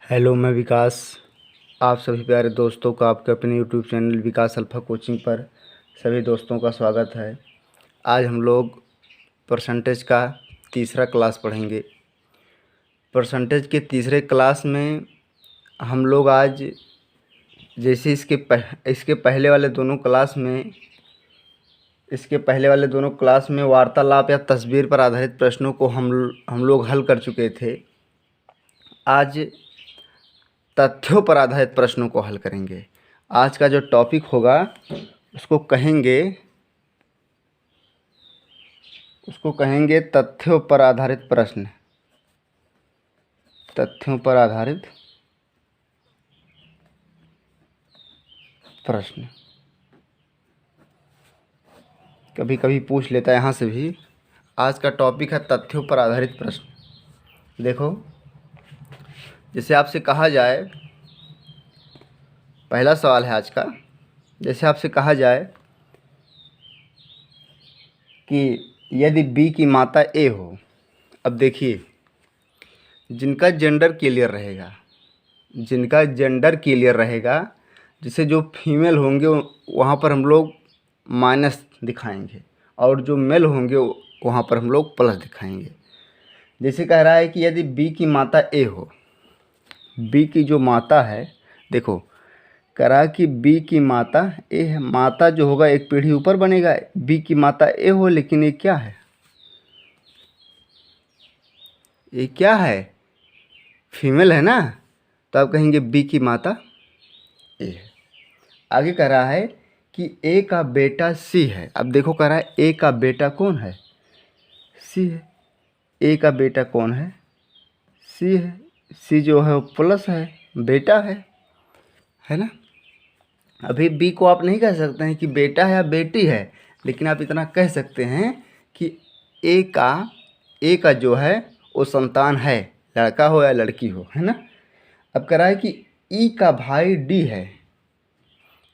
Hello, मैं विकास। आप सभी प्यारे दोस्तों का आपके अपने यूट्यूब चैनल विकास अल्फ़ा कोचिंग पर सभी दोस्तों का स्वागत है। आज हम लोग परसेंटेज का तीसरा क्लास पढ़ेंगे। परसेंटेज के तीसरे क्लास में हम लोग आज जैसे इसके पहले वाले दोनों क्लास में वार्तालाप या तस्वीर पर आधारित प्रश्नों को हम लोग हल कर चुके थे। आज तथ्यों पर आधारित प्रश्नों को हल करेंगे। आज का जो टॉपिक होगा उसको कहेंगे तथ्यों पर आधारित प्रश्न। तथ्यों पर आधारित प्रश्न कभी कभी पूछ लेता है यहाँ से भी। आज का टॉपिक है तथ्यों पर आधारित प्रश्न। देखो, जैसे आपसे कहा जाए, पहला सवाल है आज का। जैसे आपसे कहा जाए कि यदि बी की माता ए हो। अब देखिए, जिनका जेंडर क्लियर रहेगा, जिसे जो फीमेल होंगे वहाँ पर हम लोग माइनस दिखाएंगे और जो मेल होंगे वहाँ पर हम लोग प्लस दिखाएंगे। जैसे कह रहा है कि यदि बी की माता ए हो, बी की जो माता है, देखो कह रहा है कि बी की माता ए है। माता जो होगा एक पीढ़ी ऊपर बनेगा। बी की माता ए हो, लेकिन ये क्या है? ये क्या है? फीमेल है ना, तो आप कहेंगे बी की माता ए है। आगे कह रहा है कि ए का बेटा सी है। अब देखो, कह रहा है ए का बेटा कौन है? सी है। ए का बेटा कौन है? सी है। सी जो है वो प्लस है, बेटा है ना। अभी बी को आप नहीं कह सकते हैं कि बेटा है या बेटी है, लेकिन आप इतना कह सकते हैं कि ए का जो है वो संतान है, लड़का हो या लड़की हो, है ना। अब कह रहा है कि ई का भाई डी है।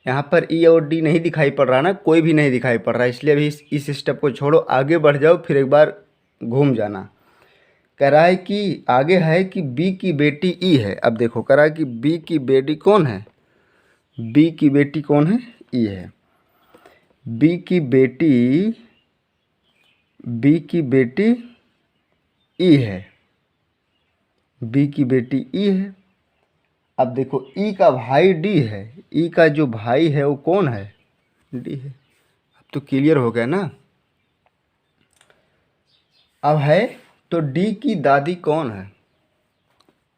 यहाँ पर ई और डी नहीं दिखाई पड़ रहा ना, कोई भी नहीं दिखाई पड़ रहा, इसलिए अभी इस स्टेप को छोड़ो, आगे बढ़ जाओ, फिर एक बार घूम जाना। कह रहा है कि आगे है कि बी की बेटी ई है। अब देखो, कह रहा है कि बी की बेटी कौन है? बी की बेटी कौन है? ई है। बी की बेटी ई है। बी की बेटी ई है। अब देखो, ई का भाई डी है। ई का जो भाई है वो कौन है? डी है। अब तो क्लियर हो गया ना। अब है तो डी की दादी कौन है?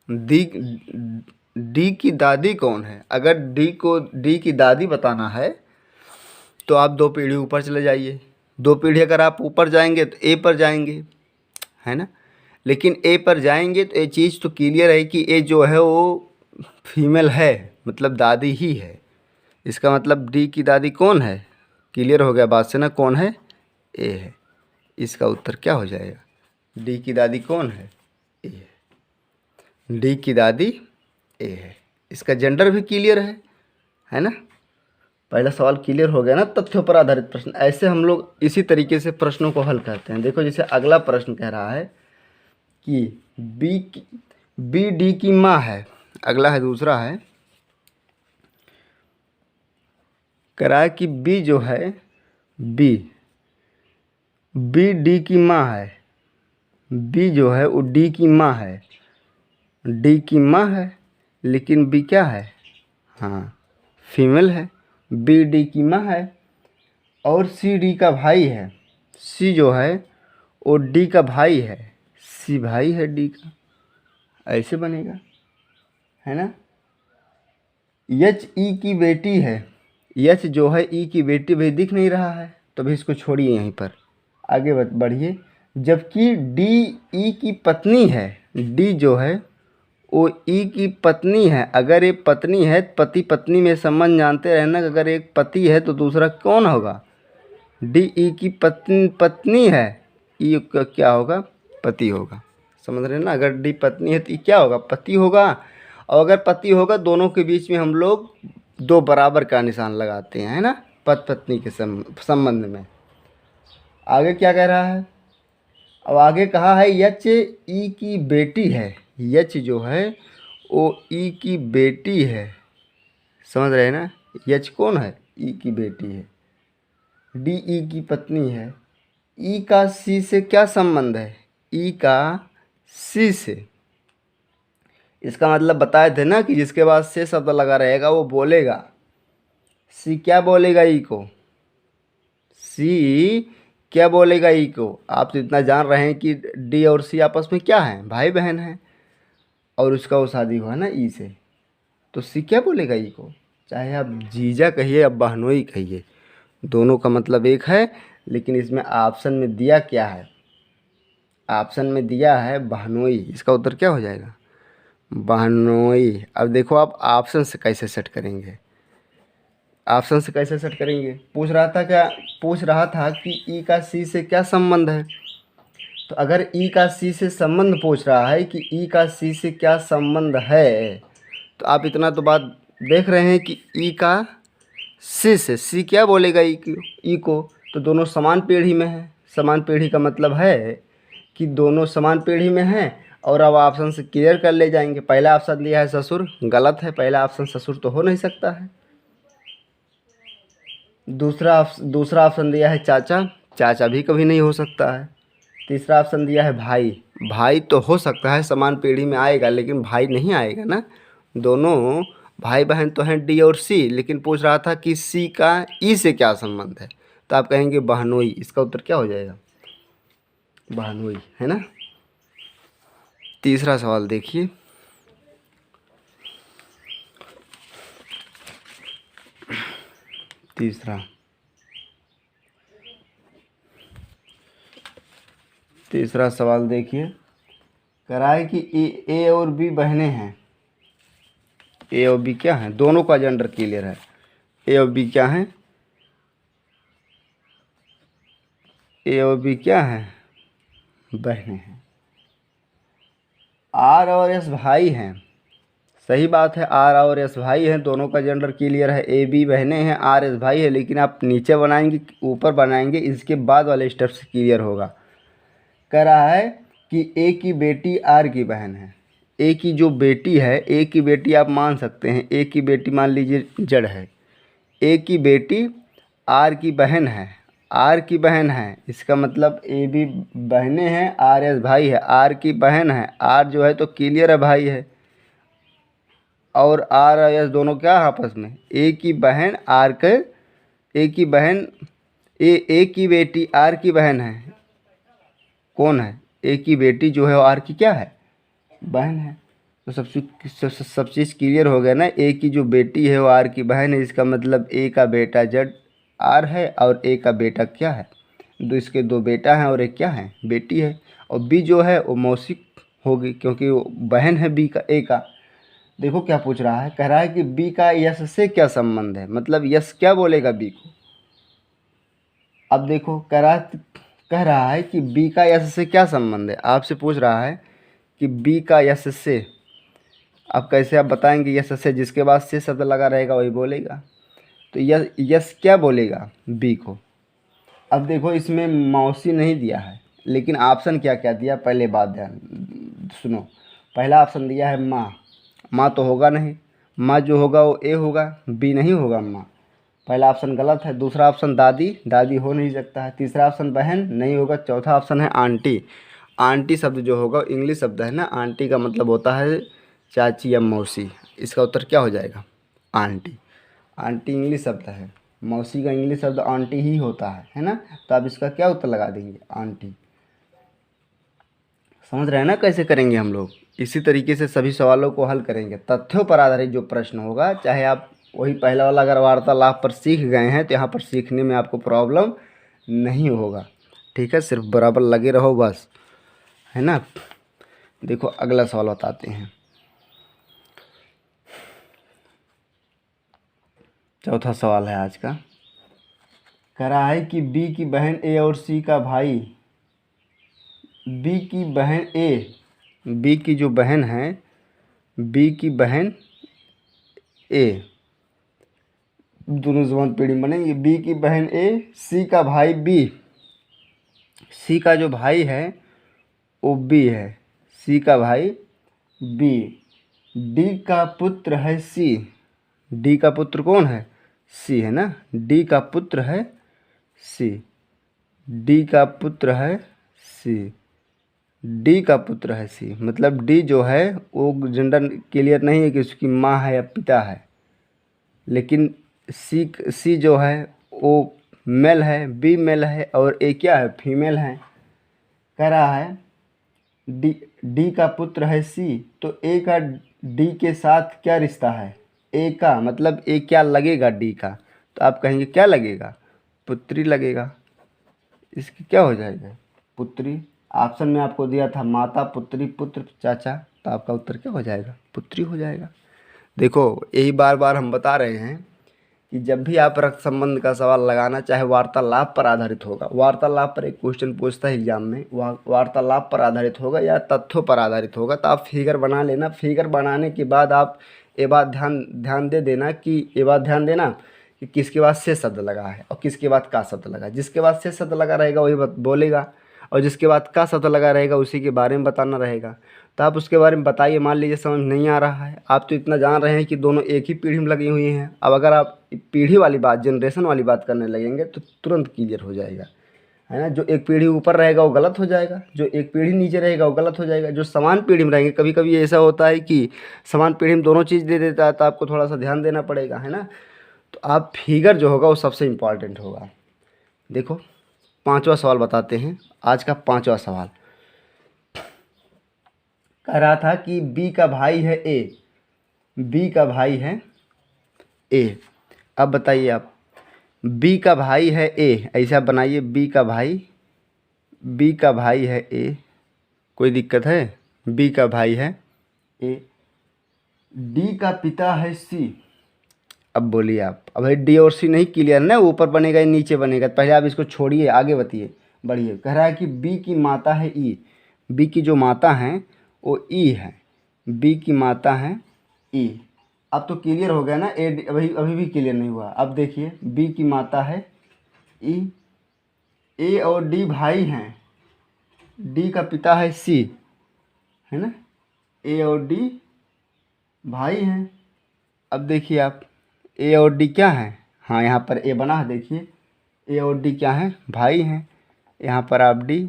डी की दादी कौन है? अगर डी की दादी बताना है तो आप 2 पीढ़ी ऊपर चले जाइए। 2 पीढ़ी अगर आप ऊपर जाएंगे तो ए पर जाएंगे, है ना। लेकिन ए पर जाएंगे तो ये चीज़ तो क्लियर है कि ए जो है वो फीमेल है, मतलब दादी ही है। इसका मतलब डी की दादी कौन है? क्लियर हो गया बात से ना, कौन है? ए है। इसका उत्तर क्या हो जाएगा? डी की दादी कौन है? ए है। डी की दादी ए है। इसका जेंडर भी क्लियर है ना। पहला सवाल क्लियर हो गया ना, तथ्यों पर आधारित प्रश्न। ऐसे हम लोग इसी तरीके से प्रश्नों को हल करते हैं। देखो, जैसे अगला प्रश्न कह रहा है कि बी डी की माँ है। अगला है, दूसरा है, कह रहा है कि बी जो है, बी डी की माँ है। बी जो है वो डी की माँ है। डी की माँ है, लेकिन बी क्या है? हाँ, फीमेल है। बी डी की माँ है और सी डी का भाई है। सी जो है वो डी का भाई है। सी भाई है डी का। ऐसे बनेगा, है ना। एच ई की बेटी है। एच जो है ई की बेटी भी दिख नहीं रहा है, तो भी इसको छोड़िए, यहीं पर आगे बढ़िए। जबकि डी ई की पत्नी है। डी जो है वो ई की पत्नी है। अगर ये पत्नी है, पति पत्नी में संबंध जानते रहना, अगर एक पति है तो दूसरा कौन होगा? डी ई की पत्नी है, ई का क्या होगा? पति होगा। समझ रहे ना। अगर डी पत्नी है तो ई क्या होगा? पति होगा। और अगर पति होगा, दोनों के बीच में हम लोग 2 बराबर का निशान लगाते हैं, है ना, पति पत्नी के संबंध में। आगे क्या कह रहा है? अब आगे कहा है यच ई की बेटी है। यच जो है ओ ई की बेटी है, समझ रहे हैं ना। यच कौन है, ई की बेटी है। डी ई की पत्नी है। ई का सी से क्या संबंध है, ई का सी से। इसका मतलब बताए थे ना कि जिसके बाद से शब्द लगा रहेगा वो बोलेगा। सी क्या बोलेगा ई को, सी क्या बोलेगा ई को। आप तो इतना जान रहे हैं कि डी और सी आपस में क्या है, भाई बहन है, और उसका वो शादी हुआ ना ई से, तो सी क्या बोलेगा ई को। चाहे आप जीजा कहिए या बहनोई कहिए, दोनों का मतलब एक है। लेकिन इसमें ऑप्शन में दिया क्या है, ऑप्शन में दिया है बहनोई। इसका उत्तर क्या हो जाएगा, बहनोई। अब देखो आप ऑप्शन से कैसे सेट करेंगे, ऑप्शन से कैसे सेट करेंगे। पूछ रहा था कि ई का सी से क्या संबंध है। तो अगर ई का सी से संबंध पूछ रहा है कि ई का सी से क्या संबंध है, तो आप इतना तो बात देख रहे हैं कि ई का सी से, सी क्या बोलेगा ई को। तो दोनों समान पीढ़ी में है। समान पीढ़ी का मतलब है कि दोनों समान पीढ़ी में हैं। और अब ऑप्शन से क्लियर कर ले जाएंगे। पहला ऑप्शन दिया है ससुर, गलत है, पहला ऑप्शन ससुर तो हो नहीं सकता है। दूसरा ऑप्शन दिया है चाचा, चाचा भी कभी नहीं हो सकता है। तीसरा ऑप्शन दिया है भाई, भाई तो हो सकता है, समान पीढ़ी में आएगा, लेकिन भाई नहीं आएगा ना। दोनों भाई बहन तो हैं डी और सी, लेकिन पूछ रहा था कि सी का ई से क्या संबंध है, तो आप कहेंगे बहनोई। इसका उत्तर क्या हो जाएगा, बहनोई, है ना। तीसरा सवाल देखिए, तीसरा सवाल देखिए। कह रहा है कि ए और बी बहनें हैं। ए और बी क्या है, दोनों का जेंडर क्लियर है। ए और बी क्या है, ए और बी क्या है, बहनें हैं। आर और एस भाई हैं, सही बात है, आर और एस भाई हैं, दोनों का जेंडर क्लियर है। ए बी बहनें हैं, आर एस भाई है। लेकिन आप नीचे बनाएंगे ऊपर बनाएंगे, इसके बाद वाले स्टेप से क्लियर होगा। कह रहा है कि ए की बेटी आर की बहन है। ए की जो बेटी है, ए की बेटी आप मान सकते हैं, ए की बेटी मान लीजिए जड़ है। ए की बेटी आर की बहन है, आर की बहन है। इसका मतलब ए बी बहनें हैं, आर एस भाई है, आर की बहन है। आर जो है तो क्लियर है, भाई है। और आर और एस दोनों क्या है आपस में, ए की बहन आर के, ए की बहन ए की बेटी आर की बहन है। कौन है, ए की बेटी जो है वो आर की क्या है, बहन है। तो सब चीज़ क्लियर हो गया ना। ए की जो बेटी है वो आर की बहन है। इसका मतलब ए का बेटा जड आर है और ए का बेटा क्या है, इसके दो बेटा हैं और एक क्या है, बेटी है। और बी जो है वो मौसी होगी, क्योंकि वो बहन है बी का, ए का। देखो क्या पूछ रहा है, कह रहा है कि बी का यस से क्या संबंध है, मतलब यस क्या बोलेगा बी को। अब देखो कह रहा है कि बी का यस से क्या संबंध है। आपसे पूछ रहा है कि बी का यस से, अब कैसे आप बताएंगे यस से, जिसके बाद से शब्द लगा रहेगा वही बोलेगा। तो यस क्या बोलेगा बी को। अब देखो इसमें मौसी नहीं दिया है, लेकिन ऑप्शन क्या क्या दिया, पहले बात ध्यान सुनो। पहला ऑप्शन दिया है माँ, माँ तो होगा नहीं, माँ जो होगा वो ए होगा, बी नहीं होगा माँ। पहला ऑप्शन गलत है। दूसरा ऑप्शन दादी, दादी हो नहीं सकता है। तीसरा ऑप्शन बहन नहीं होगा। चौथा ऑप्शन है आंटी, आंटी शब्द जो होगा इंग्लिश शब्द है ना, आंटी का मतलब होता है चाची या मौसी। इसका उत्तर क्या हो जाएगा, आंटी। आंटी इंग्लिश शब्द है, मौसी का इंग्लिश शब्द आंटी ही होता है ना। तो आप इसका क्या उत्तर लगा देंगे, आंटी। समझ रहे हैं ना कैसे करेंगे हम लोग। इसी तरीके से सभी सवालों को हल करेंगे। तथ्यों पर आधारित जो प्रश्न होगा, चाहे आप वही पहला वाला अगर वार्तालाप पर सीख गए हैं तो यहाँ पर सीखने में आपको प्रॉब्लम नहीं होगा। ठीक है, सिर्फ बराबर लगे रहो बस, है ना। देखो अगला सवाल बताते हैं। चौथा सवाल है आज का। कह रहा है कि बी की बहन ए और सी का भाई, बी की बहन ए, बी की जो बहन है, बी की बहन ए, दोनों जबान पीढ़ी बनेंगे। बी की बहन ए, सी का भाई बी, सी का जो भाई है वो बी है, सी का भाई बी। डी का पुत्र है सी। डी का पुत्र कौन है? सी है ना। डी का पुत्र है सी। डी का पुत्र है सी। डी का पुत्र है सी, मतलब डी जो है वो जेंडर क्लियर नहीं है कि उसकी माँ है या पिता है, लेकिन सी जो है वो मेल है, बी मेल है और ए क्या है? फीमेल है। कह रहा है डी का पुत्र है सी, तो ए का डी के साथ क्या रिश्ता है? ए का मतलब ए क्या लगेगा डी का? तो आप कहेंगे क्या लगेगा? पुत्री लगेगा। इसकी क्या हो जाएगा? पुत्री। ऑप्शन में आपको दिया था माता, पुत्री, पुत्र, चाचा, तो आपका उत्तर क्या हो जाएगा? पुत्री हो जाएगा। देखो यही बार बार हम बता रहे हैं कि जब भी आप रक्त संबंध का सवाल लगाना, चाहे वार्तालाप पर आधारित होगा, वार्तालाप पर एक क्वेश्चन पूछता है एग्जाम में, वार्तालाप पर आधारित होगा या तथ्यों पर आधारित होगा, तो आप फिगर बना लेना। फिगर बनाने के बाद आप ये बात ध्यान देना कि किसके बाद से शब्द लगा है और किसके बाद का शब्द लगा। जिसके बाद से शब्द लगा रहेगा वही बोलेगा, और जिसके बाद का शब्द लगा रहेगा उसी के बारे में बताना रहेगा। तो आप उसके बारे में बताइए। मान लीजिए समझ नहीं आ रहा है, आप तो इतना जान रहे हैं कि दोनों एक ही पीढ़ी में लगी हुई हैं। अब अगर आप पीढ़ी वाली बात, जनरेशन वाली बात करने लगेंगे तो तुरंत क्लियर हो जाएगा, है ना। जो एक पीढ़ी ऊपर रहेगा वो गलत हो जाएगा, जो एक पीढ़ी नीचे रहेगा वो गलत हो जाएगा। जो समान पीढ़ी में रहेंगे, कभी कभी ऐसा होता है कि समान पीढ़ी में दोनों चीज़ दे देता है, तो आपको थोड़ा सा ध्यान देना पड़ेगा, है ना। तो आप फिगर जो होगा वो सबसे इम्पॉर्टेंट होगा। देखो 5वां सवाल बताते हैं। आज का 5वां सवाल कह रहा था कि बी का भाई है ए। बी का भाई है ए। अब बताइए आप, बी का भाई है ए, ऐसा बनाइए। बी का भाई है ए, कोई दिक्कत है? बी का भाई है ए। डी का पिता है सी। अब बोलिए आप। अब भाई डी और सी नहीं क्लियर ना, ऊपर बनेगा या नीचे बनेगा, पहले आप इसको छोड़िए, आगे बताइए, बढ़िए। कह रहा है कि बी की माता है ई। बी की जो माता है वो ई है। बी की माता है ई। अब तो क्लियर हो गया ना। अभी भी क्लियर नहीं हुआ। अब देखिए, बी की माता है ई, ए और डी भाई हैं, डी का पिता है सी, है ना। ए और डी भाई हैं। अब देखिए आप, ए और डी क्या है? हाँ, यहाँ पर ए बना है, देखिए ए और डी क्या है? भाई हैं। यहाँ पर आप डी,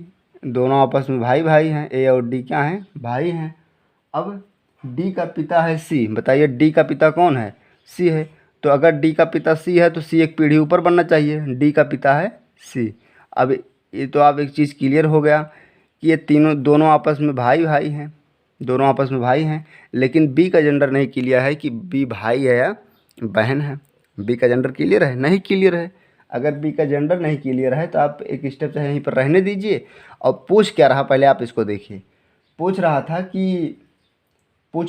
दोनों आपस में भाई भाई हैं। ए और डी क्या हैं? भाई हैं। अब डी का पिता है सी। बताइए डी का पिता कौन है? सी है। तो अगर डी का पिता सी है तो सी एक पीढ़ी ऊपर बनना चाहिए। डी का पिता है सी। अब ये तो आप एक चीज़ क्लियर हो गया कि ये दोनों आपस में भाई भाई हैं, दोनों आपस में भाई हैं। लेकिन बी का जेंडर नहीं क्लियर है कि बी भाई है या बहन है। बी का जेंडर क्लियर है? नहीं क्लियर है। अगर बी का जेंडर नहीं क्लियर है तो आप एक स्टेप चाहे यहीं पर रहने दीजिए। और पूछ क्या रहा पहले आप इसको देखिए। पूछ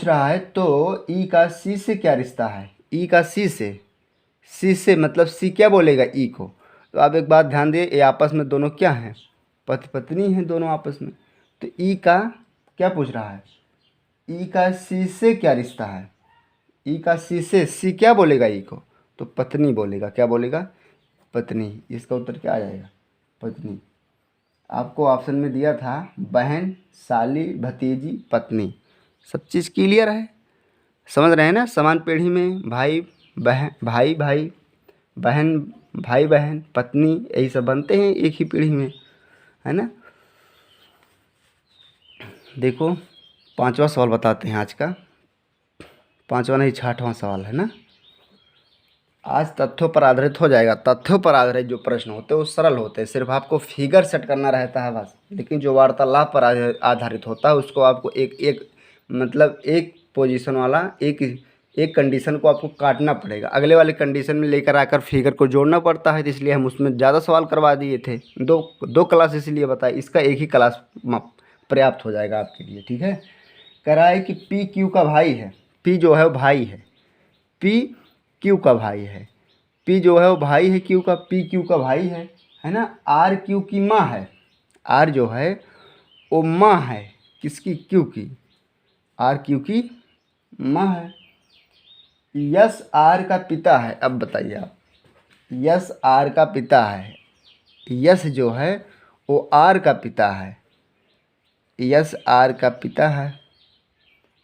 रहा है तो ई का सी से क्या रिश्ता है? ई का सी से मतलब सी क्या बोलेगा ई को? तो आप एक बात ध्यान दिए, ये आपस में दोनों क्या हैं? पति पत्नी हैं दोनों आपस में। तो ई का क्या पूछ रहा है? ई का सी से क्या रिश्ता है? ई का सी से, सी क्या बोलेगा ई को? तो पत्नी बोलेगा। क्या बोलेगा? पत्नी। इसका उत्तर क्या आ जाएगा? पत्नी। आपको ऑप्शन में दिया था बहन, साली, भतीजी, पत्नी। सब चीज़ क्लियर है, समझ रहे हैं ना। समान पीढ़ी में भाई बहन, भाई भाई, बहन भाई बहन, पत्नी, यही सब बनते हैं एक ही पीढ़ी में, है ना। देखो 5वां सवाल बताते हैं आज का। 5वां नहीं, 6वां सवाल है ना। आज तथ्यों पर आधारित हो जाएगा। तथ्यों पर आधारित जो प्रश्न होते हैं वो सरल होते हैं, सिर्फ आपको फिगर सेट करना रहता है बस। लेकिन जो वार्तालाप पर आधारित होता है उसको आपको एक पोजीशन वाला एक कंडीशन को आपको काटना पड़ेगा, अगले वाले कंडीशन में लेकर आकर फिगर को जोड़ना पड़ता है। तो इसलिए हम उसमें ज़्यादा सवाल करवा दिए थे। दो क्लास इसलिए बताए, इसका एक ही क्लास पर्याप्त हो जाएगा आपके लिए, ठीक है। कह रहा है कि पी क्यू का भाई है। पी जो है वो भाई है, पी क्यू का भाई है। पी जो है वो भाई है क्यू का, पी क्यू का भाई है ना। आर क्यू की माँ है। आर जो है वो माँ है किसकी? क्यू की। आर क्यू की माँ है। यस आर का पिता है। अब बताइए आप, यस आर का पिता है। यस जो है वो आर का पिता है। यस आर का पिता है।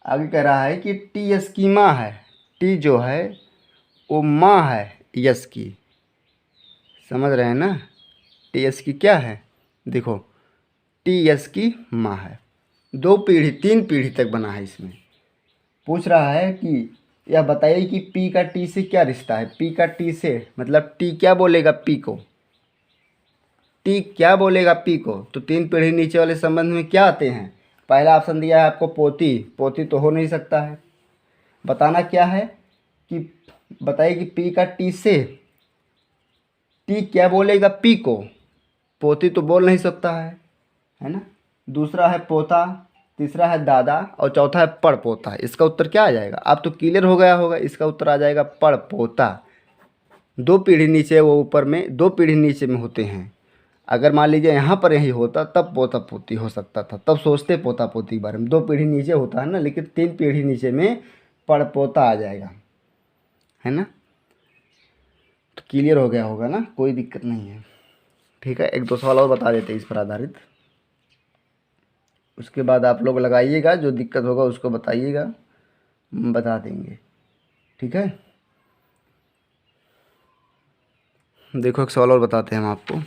आगे कह रहा है कि टी यस की माँ है। टी जो है वो माँ है यस की, समझ रहे हैं ना। टी यस की क्या है, देखो टी यस की माँ है। 2 पीढ़ी 3 पीढ़ी तक बना है। इसमें पूछ रहा है कि यह बताइए कि पी का टी से क्या रिश्ता है। पी का टी से मतलब टी क्या बोलेगा पी को, टी क्या बोलेगा पी को। तो 3 पीढ़ी नीचे वाले संबंध में क्या आते हैं। पहला ऑप्शन दिया है आपको पोती, पोती तो हो नहीं सकता है। बताना क्या है कि बताइए कि पी का टी से टी क्या बोलेगा पी को, पोती तो बोल नहीं सकता है ना। दूसरा है पोता, तीसरा है दादा और चौथा है पड़पोता। इसका उत्तर क्या आ जाएगा, आप तो क्लियर हो गया होगा। इसका उत्तर आ जाएगा पड़पोता। 2 पीढ़ी नीचे वो ऊपर में, 2 पीढ़ी नीचे में होते हैं। अगर मान लीजिए यहाँ पर यही होता तब पोता पोती हो सकता था, तब सोचते पोता पोती के बारे में। 2 पीढ़ी नीचे होता है ना, लेकिन 3 पीढ़ी नीचे में पड़पोता आ जाएगा, है ना। तो क्लियर हो गया होगा ना, कोई दिक्कत नहीं है। ठीक है, 1-2 सवाल और बता देते हैं इस पर आधारित, उसके बाद आप लोग लगाइएगा, जो दिक्कत होगा उसको बताइएगा, बता देंगे। ठीक है, देखो एक सवाल और बताते हैं हम आपको।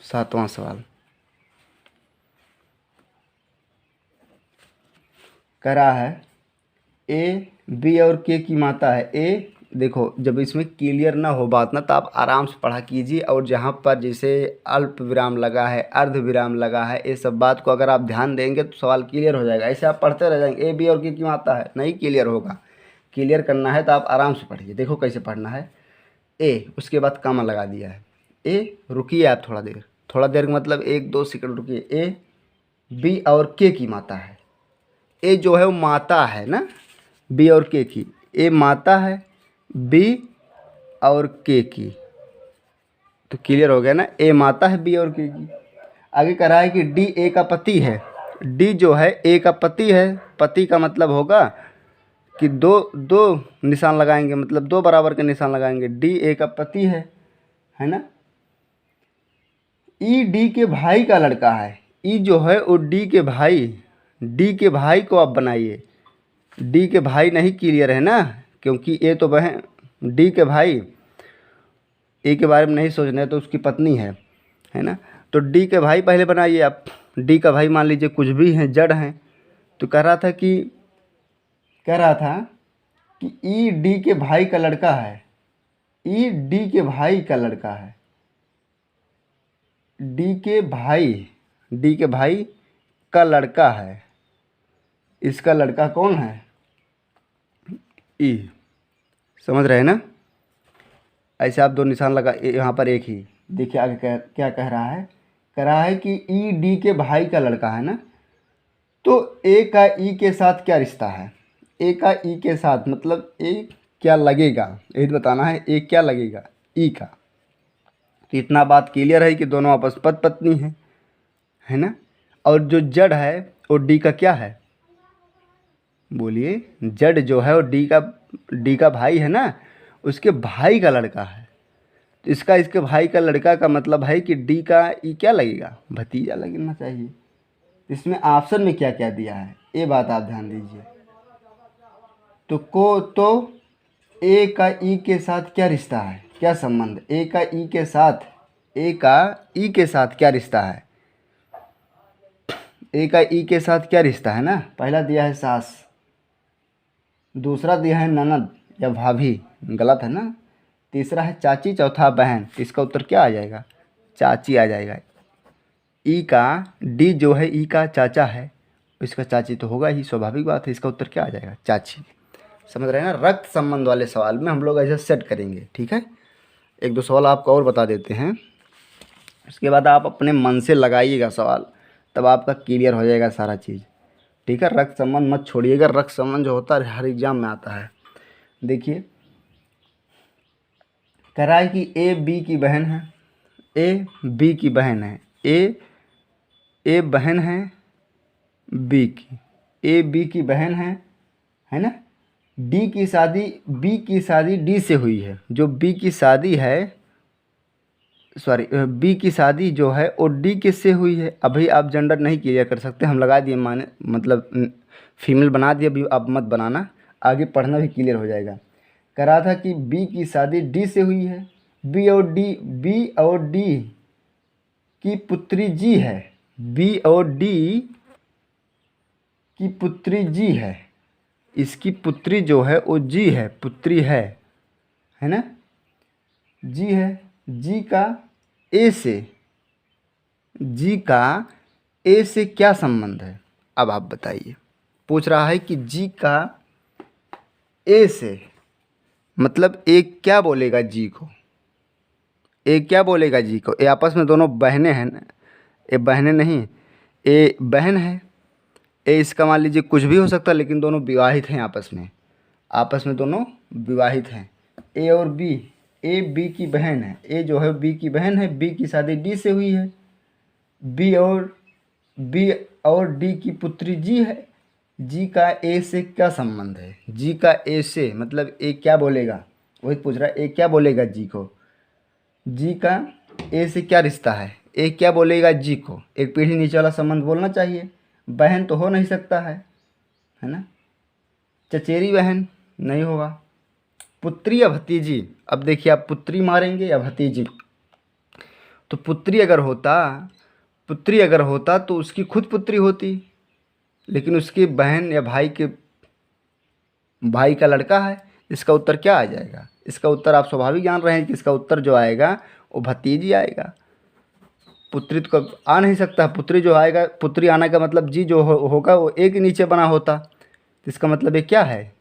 7वां सवाल कह रहा है ए बी और के की माता है। ए देखो, जब इसमें क्लियर ना हो बात ना तो आप आराम से पढ़ा कीजिए, और जहाँ पर जैसे अल्प विराम लगा है, अर्ध विराम लगा है, ये सब बात को अगर आप ध्यान देंगे तो सवाल क्लियर हो जाएगा। ऐसे आप पढ़ते रह जाएंगे ए बी और के की माता है, नहीं क्लियर होगा। क्लियर करना है तो आप आराम से पढ़िए। देखो कैसे पढ़ना है। ए, उसके बाद कॉमा लगा दिया है। ए, रुकिए आप थोड़ा देर, थोड़ा देर मतलब 1-2 सेकंड रुकिए। ए बी और के की माता है। ए जो है वो माता है ना बी और के की। ए माता है बी और के की, तो क्लियर हो गया ना। ए माता है बी और के की। आगे कह रहा है कि डी ए का पति है। डी जो है ए का पति है। पति का मतलब होगा कि दो दो निशान लगाएंगे, मतलब 2 बराबर के निशान लगाएंगे। डी ए का पति है ना। ई डी के भाई का लड़का है। ई जो है वो डी के भाई, डी के भाई को आप बनाइए। डी के भाई नहीं क्लियर है ना, क्योंकि ए तो बहन, डी के भाई, ए के बारे में नहीं सोचना है तो उसकी पत्नी है ना। तो डी के भाई पहले बनाइए आप। डी का भाई मान लीजिए कुछ भी हैं, जड़ हैं। तो कह रहा था कि ई डी के भाई का लड़का है। ई डी के भाई का लड़का है। डी के भाई का लड़का है। इसका लड़का कौन है, ई। समझ रहे हैं ना। ऐसे आप 2 निशान लगा, यहाँ पर एक ही। देखिए आगे क्या कह रहा है। कह रहा है कि ई डी के भाई का लड़का है ना। तो ए का ई के साथ क्या रिश्ता है। ए का ई के साथ मतलब ए क्या लगेगा, यही तो बताना है। ए क्या लगेगा ई का। तो इतना बात क्लियर है कि दोनों आपस पति पत्नी है ना। और जो जड़ है वो डी का क्या है, बोलिए। जड़ जो है वो डी का भाई है ना, उसके भाई का लड़का है। तो इसके भाई का लड़का का मतलब है कि डी का ई क्या लगेगा, भतीजा लगना चाहिए। इसमें ऑप्शन में क्या क्या दिया है ये बात आप ध्यान दीजिए। तो ए का ई के साथ क्या रिश्ता है, क्या संबंध। ए का ई के साथ क्या रिश्ता है। ए का ई के साथ क्या रिश्ता है ना। पहला दिया है सास, दूसरा दिया है ननद या भाभी, गलत है ना। तीसरा है चाची, चौथा बहन। इसका उत्तर क्या आ जाएगा, चाची आ जाएगा। ई का डी जो है ई का चाचा है, इसका चाची तो होगा ही, स्वाभाविक बात है। इसका उत्तर क्या आ जाएगा, चाची। समझ रहे हैं ना। रक्त संबंध वाले सवाल में हम लोग ऐसे सेट करेंगे। ठीक है, 1-2 सवाल आपको और बता देते हैं, उसके बाद आप अपने मन से लगाइएगा सवाल, तब आपका क्लियर हो जाएगा सारा चीज़। ठीक है, रक्त संबंध मत छोड़िएगा। रक्त संबंध जो होता है हर एग्जाम में आता है। देखिए कह रहा है कि ए बी की बहन है। ए बी की बहन है। ए बहन है बी की। ए बी की बहन है ना। बी की शादी डी से हुई है। जो बी की शादी है सॉरी बी की शादी जो है वो डी किससे हुई है। अभी आप जेंडर नहीं क्लियर कर सकते, हम लगा दिए माने मतलब फीमेल बना दिए, अभी आप मत बनाना, आगे पढ़ना भी क्लियर हो जाएगा। कह रहा था कि बी की शादी डी से हुई है। बी और डी की पुत्री जी है। बी और डी की पुत्री जी है। इसकी पुत्री जो है वो जी है, पुत्री है ना, जी है। जी का ए से, जी का ए से क्या संबंध है, अब आप बताइए। पूछ रहा है कि जी का ए से, मतलब ए क्या बोलेगा जी को, ए क्या बोलेगा जी को। ए आपस में दोनों बहनें हैं ना, ए बहनें नहीं, ए बहन है। ए इसका मान लीजिए कुछ भी हो सकता है, लेकिन दोनों विवाहित हैं आपस में दोनों विवाहित हैं। ए और बी, ए बी की बहन है, ए जो है बी की बहन है। बी की शादी डी से हुई है। बी और डी की पुत्री जी है। जी का ए से क्या संबंध है, जी का ए से मतलब ए क्या बोलेगा, वही पूछ रहा है ए क्या बोलेगा जी को। जी का ए से क्या रिश्ता है, ए क्या बोलेगा जी को। एक पीढ़ी नीचे वाला संबंध बोलना चाहिए, बहन तो हो नहीं सकता है ना, चचेरी बहन नहीं होगा। पुत्री या भतीजी, अब देखिए आप पुत्री मारेंगे या भतीजी। तो पुत्री अगर होता तो उसकी खुद पुत्री होती, लेकिन उसकी बहन या भाई का लड़का है। इसका उत्तर क्या आ जाएगा, इसका उत्तर आप स्वाभाविक जान रहे हैं कि इसका उत्तर जो आएगा वो भतीजी आएगा। पुत्री तो कब आ नहीं सकता, पुत्री जो आएगा, पुत्री आने का मतलब जी जो होगा वो एक नीचे बना होता। तो इसका मतलब ये क्या है,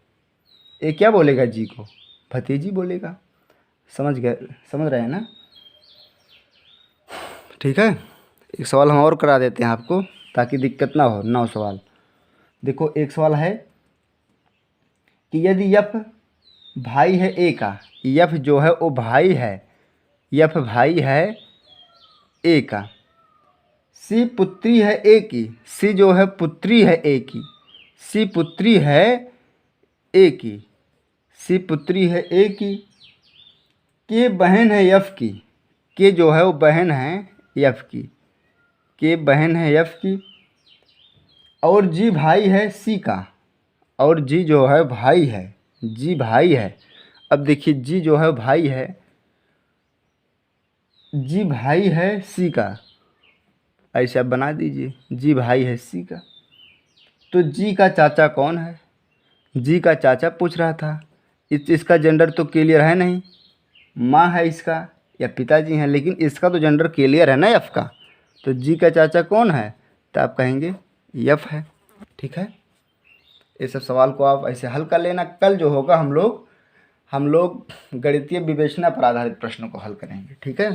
ये क्या बोलेगा जी को, भतीजी बोलेगा। समझ गए, समझ रहे हैं ना। ठीक है, एक सवाल हम और करा देते हैं आपको ताकि दिक्कत ना हो। 9 सवाल देखो। एक सवाल है कि यदि यफ भाई है ए का, यफ जो है वो भाई है, यफ भाई है ए का, सी पुत्री है ए की, सी जो है पुत्री है ए की, सी पुत्री है ए की, सी पुत्री है ए की, के बहन है यफ की, के जो है वो बहन है यफ की, के बहन है यफ की, और जी भाई है सी का, और जी जो है भाई है, जी भाई है। अब देखिए जी जो है भाई है, जी भाई है सी का, ऐसे आप बना दीजिए जी भाई है सी का। तो जी का चाचा कौन है, जी का चाचा पूछ रहा था। इसका जेंडर तो क्लियर है नहीं, माँ है इसका या पिताजी हैं, लेकिन इसका तो जेंडर क्लियर है ना यफ का। तो जी का चाचा कौन है, तो आप कहेंगे यफ है। ठीक है, ये सब सवाल को आप ऐसे हल कर लेना। कल जो होगा हम लोग गणितीय विवेचना पर आधारित प्रश्नों को हल करेंगे। ठीक है।